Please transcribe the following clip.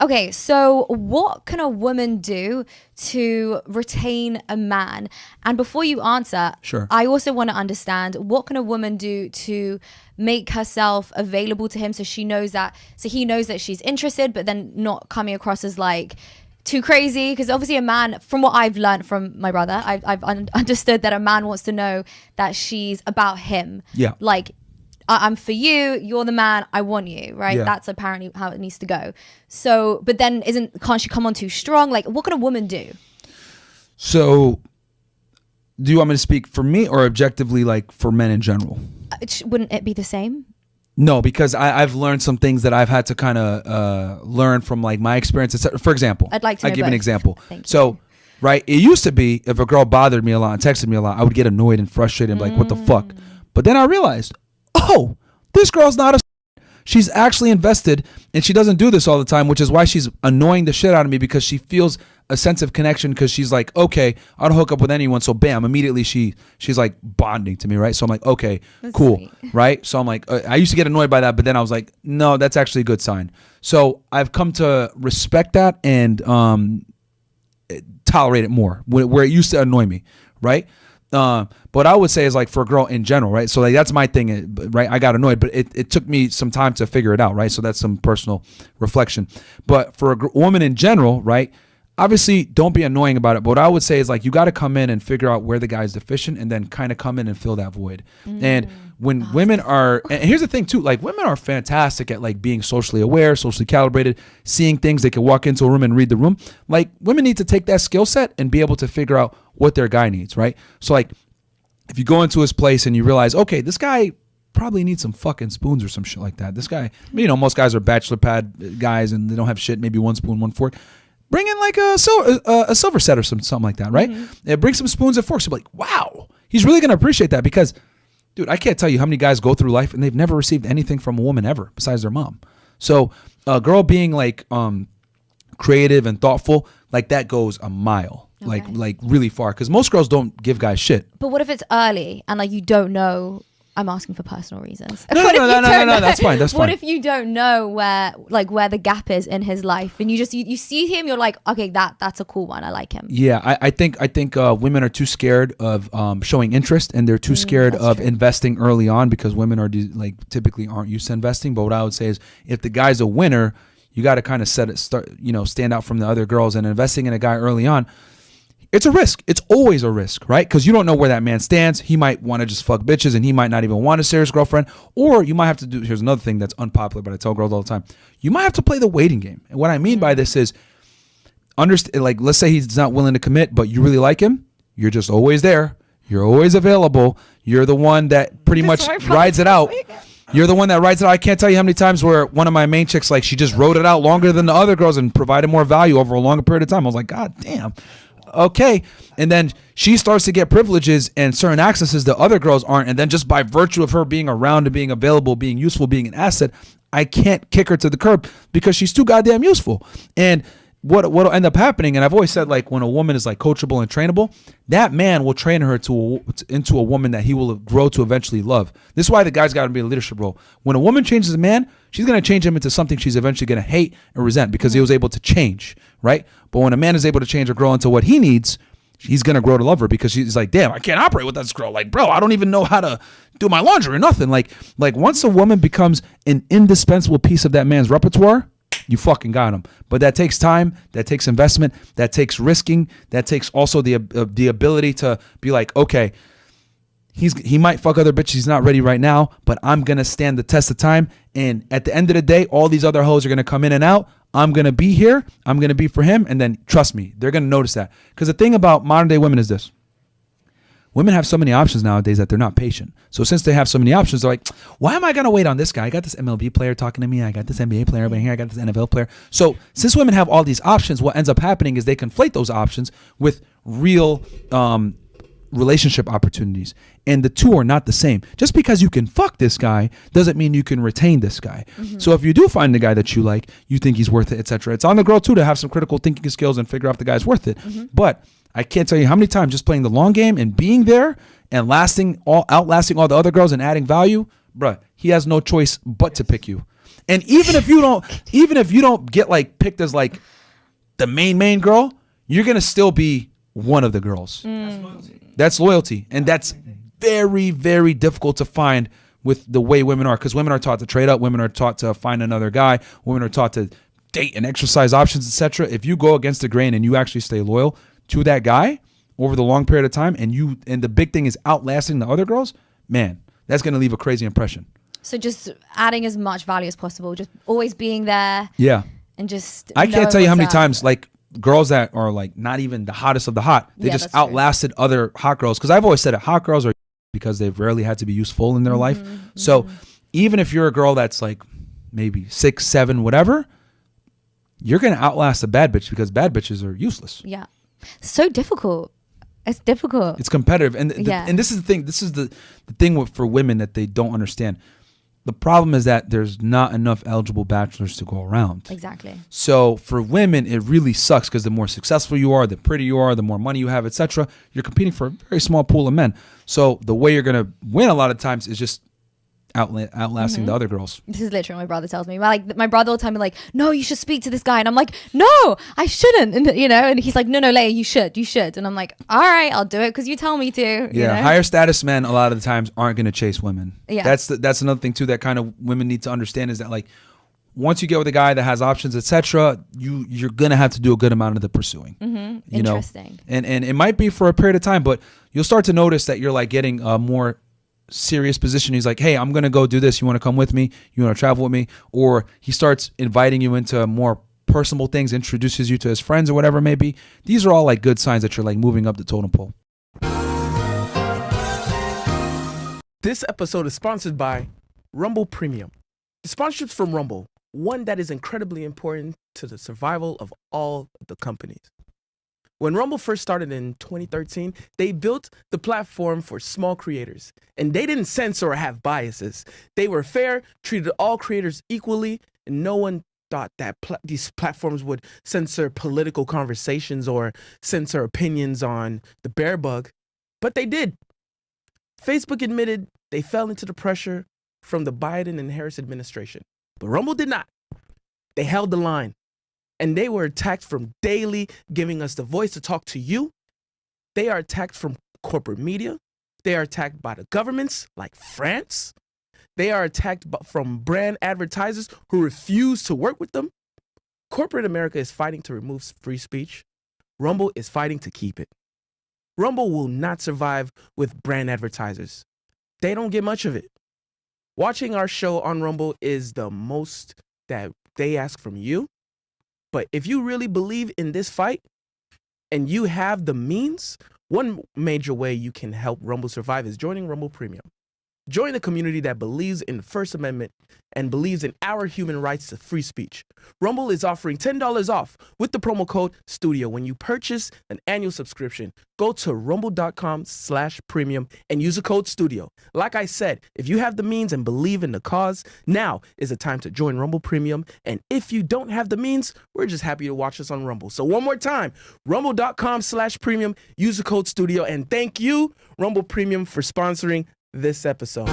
Okay, so what can a woman do to retain a man? And before you answer, sure, I also want to understand, what can a woman do to make herself available to him so he knows that she's interested, but then not coming across as like too crazy? Because obviously a man, from what I've learned from my brother, I've understood that a man wants to know that she's about him. Yeah. Like, I'm for you, you're the man, I want you, right? Yeah. That's apparently how it needs to go. So, but then can't she come on too strong? Like, what can a woman do? So, do you want me to speak for me or objectively, like for men in general? Wouldn't it be the same? No, because I've learned some things that I've had to kind of learn from like my experience. For example, I'd like to know I'll give both. an example. Thank you. So, right, it used to be if a girl bothered me a lot and texted me a lot, I would get annoyed and frustrated and be like, what the fuck? But then I realized, oh, this girl's not a... She's actually invested, and she doesn't do this all the time, which is why she's annoying the shit out of me, because she feels a sense of connection, because she's like, okay, I don't hook up with anyone, so bam, immediately she's like bonding to me, right? So I'm like, okay, that's cool, sweet. right? So I'm like, I used to get annoyed by that, but then I was like, no, that's actually a good sign. So I've come to respect that and tolerate it more, where it used to annoy me, right? But I would say is like for a girl in general, right? So like that's my thing, right? I got annoyed, but it took me some time to figure it out, right? So that's some personal reflection. But for a woman in general, right? Obviously, don't be annoying about it. But what I would say is like you got to come in and figure out where the guy is deficient, and then kind of come in and fill that void. And when women are, and here's the thing too, like women are fantastic at like being socially aware, socially calibrated, seeing things. They can walk into a room and read the room. Like women need to take that skill set and be able to figure out what their guy needs, right? So like if you go into his place and you realize, okay, this guy probably needs some fucking spoons or some shit like that. This guy, you know, most guys are bachelor pad guys and they don't have shit, maybe one spoon, one fork. Bring in like a silver set or something like that, right? Bring some spoons and forks. You'll be like, wow, he's really going to appreciate that, because, dude, I can't tell you how many guys go through life and they've never received anything from a woman ever besides their mom. So a girl being like creative and thoughtful, like that goes a mile, like really far, because most girls don't give guys shit. But what if it's early and like you don't know? I'm asking for personal reasons. No, that's fine. That's fine. What if you don't know where the gap is in his life, and you see him, you're like, okay, that's a cool one. I like him. Yeah, I think women are too scared of showing interest, and they're too scared of investing early on, because women are typically aren't used to investing. But what I would say is, if the guy's a winner, you got to kind of stand out from the other girls, and investing in a guy early on. It's a risk. It's always a risk, right? Because you don't know where that man stands. He might want to just fuck bitches, and he might not even want a serious girlfriend. Or you might have to do, here's another thing that's unpopular, but I tell girls all the time. You might have to play the waiting game. And what I mean by this is, understand, like, let's say he's not willing to commit, but you really like him. You're just always there. You're always available. You're the one that pretty much rides it out. You're the one that rides it out. I can't tell you how many times where one of my main chicks, like, she just rode it out longer than the other girls and provided more value over a longer period of time. I was like, God damn. Okay. And then she starts to get privileges and certain accesses that other girls aren't. And then just by virtue of her being around and being available, being useful, being an asset, I can't kick her to the curb because she's too goddamn useful. And what'll end up happening, and I've always said, like, when a woman is like coachable and trainable, that man will train her into a woman that he will grow to eventually love. This is why the guy's got to be a leadership role. When a woman changes a man, she's going to change him into something she's eventually going to hate and resent, because he was able to change, right? But when a man is able to change or grow into what he needs, he's going to grow to love her, because she's like, damn, I can't operate with this girl. Like, bro, I don't even know how to do my laundry or nothing. Like once a woman becomes an indispensable piece of that man's repertoire, you fucking got him. But that takes time, that takes investment, that takes risking, that takes also the ability to be like, okay, he might fuck other bitches, he's not ready right now, but I'm going to stand the test of time. And at the end of the day, all these other hoes are going to come in and out. I'm going to be here. I'm going to be for him. And then trust me, they're going to notice that. Because the thing about modern day women is this. Women have so many options nowadays that they're not patient. So since they have so many options, they're like, why am I going to wait on this guy? I got this MLB player talking to me. I got this NBA player over here. I got this NFL player. So since women have all these options, what ends up happening is they conflate those options with real relationship opportunities. And the two are not the same. Just because you can fuck this guy doesn't mean you can retain this guy. Mm-hmm. So if you do find the guy that you like, you think he's worth it, etc., it's on the girl too to have some critical thinking skills and figure out if the guy's worth it. Mm-hmm. But I can't tell you how many times just playing the long game and being there and outlasting all the other girls and adding value, bruh, he has no choice but to pick you. And even if you don't get like picked as like the main girl, you're gonna still be one of the girls. That's loyalty, and that's very, very difficult to find with the way women are, because women are taught to trade up, women are taught to find another guy, women are taught to date and exercise options, etc. If you go against the grain and you actually stay loyal to that guy over the long period of time, and the big thing is outlasting the other girls, man, that's gonna leave a crazy impression. So just adding as much value as possible, just always being there. Yeah. And just I can't tell you how many times like girls that are like not even the hottest of the hot, they just outlasted other hot girls. Because I've always said it, hot girls are because they've rarely had to be useful in their life. So even if you're a girl that's like maybe 6, 7, whatever, you're gonna outlast a bad bitch because bad bitches are useless. Yeah. So difficult. It's difficult. It's competitive. And and this is the thing. This is the thing for women that they don't understand. The problem is that there's not enough eligible bachelors to go around. Exactly. So for women, it really sucks because the more successful you are, the prettier you are, the more money you have, etc., you're competing for a very small pool of men. So the way you're going to win a lot of times is just outlasting the other girls. This is literally what my brother tells me. Like my brother will tell me like, no, you should speak to this guy. And I'm like, no, I shouldn't. And and he's like, no, Leia, you should. And I'm like, all right, I'll do it because you tell me to. Yeah. Higher status men a lot of the times aren't going to chase women. Yeah. That's another thing too that kind of women need to understand is that like once you get with a guy that has options, etc., you're going to have to do a good amount of the pursuing. Interesting. And it might be for a period of time, but you'll start to notice that you're like getting a more serious position. He's like, hey, I'm gonna go do this, you want to come with me, you want to travel with me? Or he starts inviting you into more personal things, introduces you to his friends or whatever it may be. These are all like good signs that you're like moving up the totem pole. This episode is sponsored by Rumble Premium. The sponsorship from Rumble, one that is incredibly important to the survival of all the companies. When Rumble first started in 2013, they built the platform for small creators, and they didn't censor or have biases. They were fair, treated all creators equally, and no one thought that these platforms would censor political conversations or censor opinions on the bear bug, but they did. Facebook admitted they fell into the pressure from the Biden and Harris administration, but Rumble did not. They held the line. And they were attacked from daily giving us the voice to talk to you. They are attacked from corporate media. They are attacked by the governments like France. They are attacked from brand advertisers who refuse to work with them. Corporate America is fighting to remove free speech. Rumble is fighting to keep it. Rumble will not survive with brand advertisers. They don't get much of it. Watching our show on Rumble is the most that they ask from you. But if you really believe in this fight and you have the means, one major way you can help Rumble survive is joining Rumble Premium. Join the community that believes in the First Amendment and believes in our human rights to free speech. Rumble is offering $10 off with the promo code STUDIO when you purchase an annual subscription. Go to rumble.com/premium and use the code STUDIO. Like I said, if you have the means and believe in the cause, now is the time to join Rumble Premium. And if you don't have the means, we're just happy to watch us on Rumble. So one more time, rumble.com/premium, use the code STUDIO. And thank you, Rumble Premium, for sponsoring this episode.